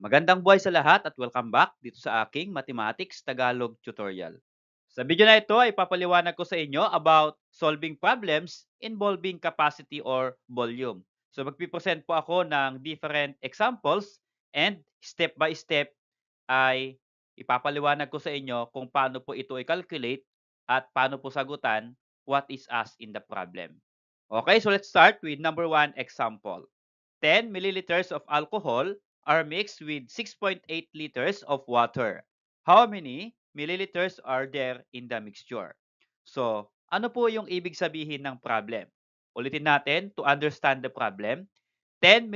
Magandang buhay sa lahat at welcome back dito sa aking Mathematics Tagalog tutorial. Sa video na ito ay papaliwanag ko sa inyo about solving problems involving capacity or volume. So magpipresent po ako ng different examples and step by step ay ipapaliwanag ko sa inyo kung paano po ito i-calculate at paano po sagutan what is asked in the problem. Okay, so let's start with number 1 example. 10 milliliters of alcohol are mixed with 6.8 liters of water. How many milliliters are there in the mixture? So, ano po yung ibig sabihin ng problem? Ulitin natin to understand the problem. 10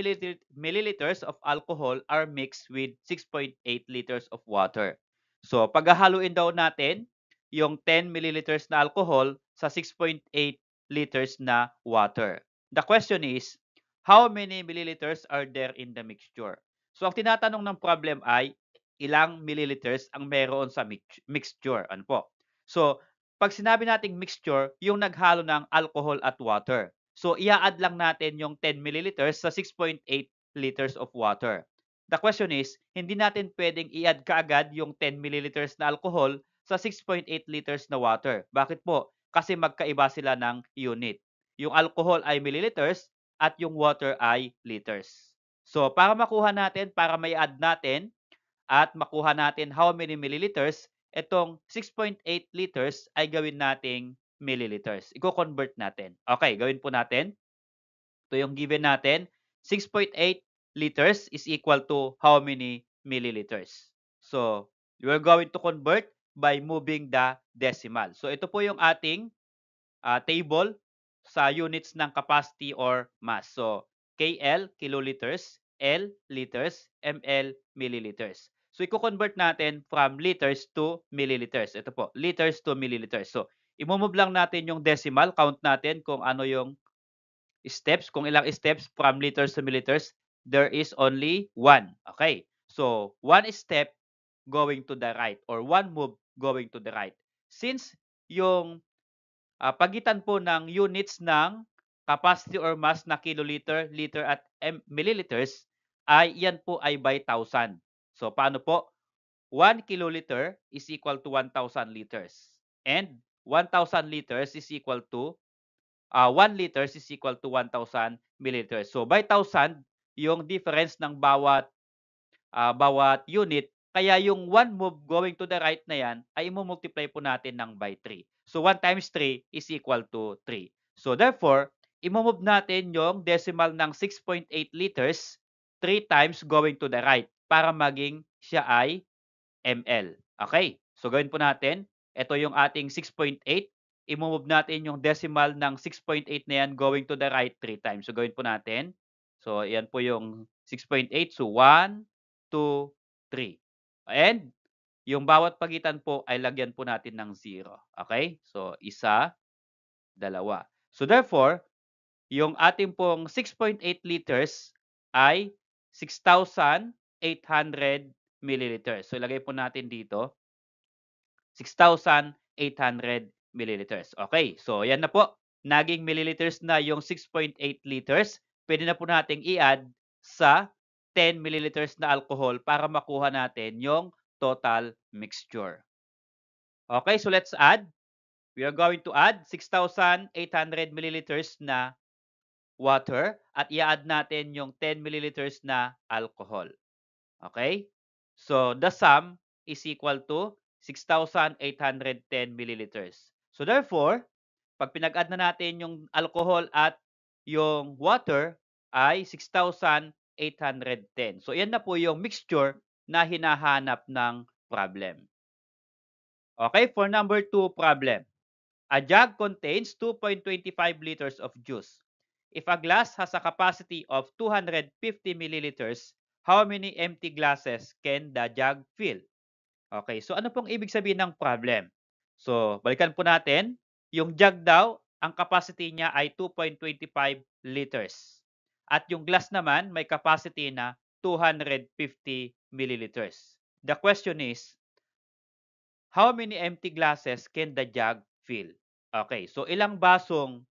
milliliters of alcohol are mixed with 6.8 liters of water. So, paghahaluin daw natin yung 10 milliliters na alcohol sa 6.8 liters na water. The question is, how many milliliters are there in the mixture? So, ang tinatanong ng problem ay, ilang milliliters ang meron sa mixture? Ano po? So, pag sinabi nating mixture, yung naghalo ng alcohol at water. So, ia-add lang natin yung 10 milliliters sa 6.8 liters of water. The question is, hindi natin pwedeng i-add kaagad yung 10 milliliters na alcohol sa 6.8 liters na water. Bakit po? Kasi magkaiba sila ng unit. Yung alcohol ay milliliters at yung water ay liters. So, para makuha natin, para may add natin at makuha natin how many milliliters, itong 6.8 liters ay gawin nating milliliters. Iko-convert natin. Okay, gawin po natin. Ito yung given natin. 6.8 liters is equal to how many milliliters? So, we're going to convert by moving the decimal. So, ito po yung ating table sa units ng capacity or mass. So, KL, kiloliters, L, liters, ML, milliliters. So, i-convert natin from liters to milliliters. Ito po, liters to milliliters. So, i-move lang natin yung decimal, count natin kung ano yung steps, kung ilang steps from liters to milliliters. There is only one. Okay. So, one step going to the right or one move going to the right. Since yung pagitan po ng units ng capacity or mass na kiloliter, liter at milliliters ay yan po ay by 1,000. So paano po? 1 kiloliter is equal to 1,000 liters. And 1,000 liters is equal to 1 liters is equal to 1,000 milliliters. So by 1,000, yung difference ng bawat unit. Kaya yung 1 move going to the right na yan ay i-multiply po natin ng by 3. So 1 times 3 is equal to 3. So therefore, i-move natin yung decimal ng 6.8 liters 3 times going to the right para maging siya ay ml. Okay? So gawin po natin. Ito yung ating 6.8. I-move natin yung decimal ng 6.8 na yan going to the right 3 times. So gawin po natin. So yan po yung 6.8. So 1, 2, 3. And yung bawat pagitan po ay lagyan po natin ng 0. Okay? So isa, dalawa. So therefore, yung ating pong 6.8 liters ay 6,800 milliliters. So ilagay po natin dito 6,800 milliliters. Okay, so yan na po. Naging milliliters na yung 6.8 liters. Pwede na po nating i-add sa 10 milliliters na alcohol para makuha natin yung total mixture. Okay, so let's add. We are going to add 6,800 milliliters na water at i-add natin yung 10 milliliters na alcohol. Okay? So, the sum is equal to 6,810 milliliters. So, therefore, pag pinag-add na natin yung alcohol at yung water ay 6,810. So, yan na po yung mixture na hinahanap ng problem. Okay, for number 2 problem. A jug contains 2.25 liters of juice. If a glass has a capacity of 250 milliliters, how many empty glasses can the jug fill? Okay, so ano pong ibig sabihin ng problem? So, balikan po natin. Yung jug daw, ang capacity niya ay 2.25 liters. At yung glass naman, may capacity na 250 milliliters. The question is, how many empty glasses can the jug fill? Okay, so ilang basong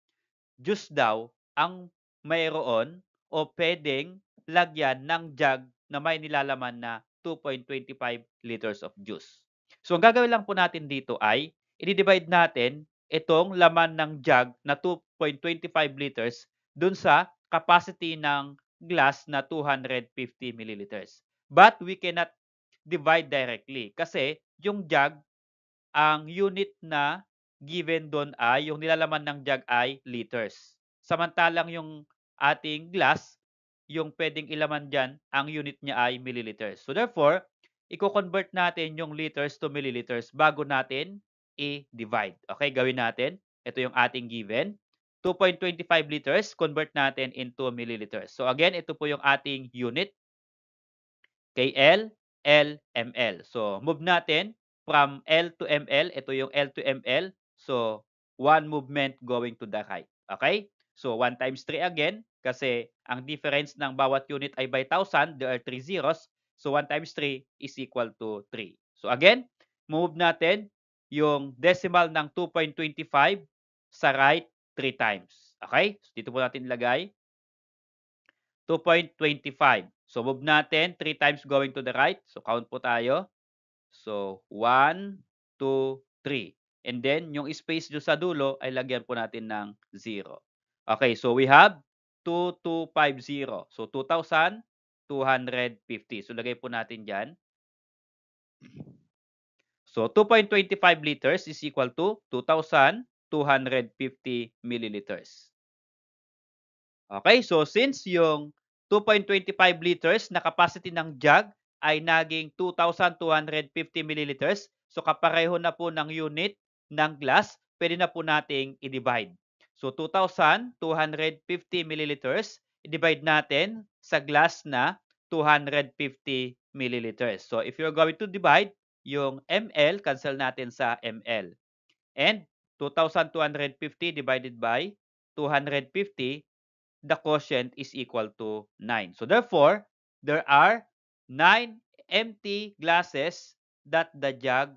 juice daw ang mayroon o pwedeng lagyan ng jug na may nilalaman na 2.25 liters of juice. So, ang gagawin lang po natin dito ay i-divide natin itong laman ng jug na 2.25 liters dun sa capacity ng glass na 250 milliliters. But we cannot divide directly kasi yung jug, ang unit na given doon ay, yung nilalaman ng jug ay liters. Samantalang yung ating glass, yung pwedeng ilaman dyan, ang unit niya ay milliliters. So therefore, i-convert natin yung liters to milliliters bago natin i-divide. Okay, gawin natin. Ito yung ating given. 2.25 liters, convert natin into milliliters. So again, ito po yung ating unit. KL, L, ML. So, move natin from L to ML. Ito yung L to ML. So, one movement going to the right. Okay? So, 1 times 3 again. Kasi ang difference ng bawat unit ay by 1,000. There are 3 zeros. So, 1 times 3 is equal to 3. So, again, move natin yung decimal ng 2.25 sa right 3 times. Okay? So, dito po natin ilagay 2.25. So, move natin 3 times going to the right. So, count po tayo. So, 1, 2, 3. And then, yung space dyan sa dulo ay lagyan po natin ng 0. Okay, so we have 2,250. So, 2,250. So, lagay po natin dyan. So, 2.25 liters is equal to 2,250 milliliters. Okay, so since yung 2.25 liters na capacity ng jug ay naging 2,250 milliliters, so kapareho na po ng unit ng glass, pwede na po nating i-divide. So 2,250 milliliters, i-divide natin sa glass na 250 milliliters. So if you're going to divide, yung ml, cancel natin sa ml. And 2,250 divided by 250, the quotient is equal to 9. So therefore, there are 9 empty glasses that the jug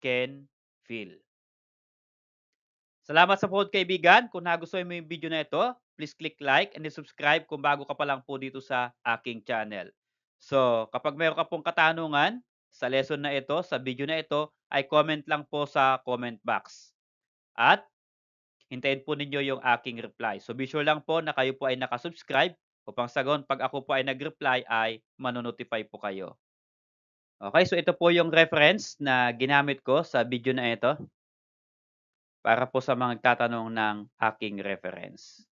can fill. Salamat sa panonood, kaibigan. Kung nagustuhan mo yung video na ito, please click like and subscribe kung bago ka pa lang po dito sa aking channel. So, kapag meron ka pong katanungan sa lesson na ito, sa video na ito, ay comment lang po sa comment box. At hintayin po ninyo yung aking reply. So be sure lang po na kayo po ay nakasubscribe upang sagon pag ako po ay nag-reply ay manonotify po kayo. Okay, so ito po yung reference na ginamit ko sa video na ito para po sa mga tatanong ng aking reference.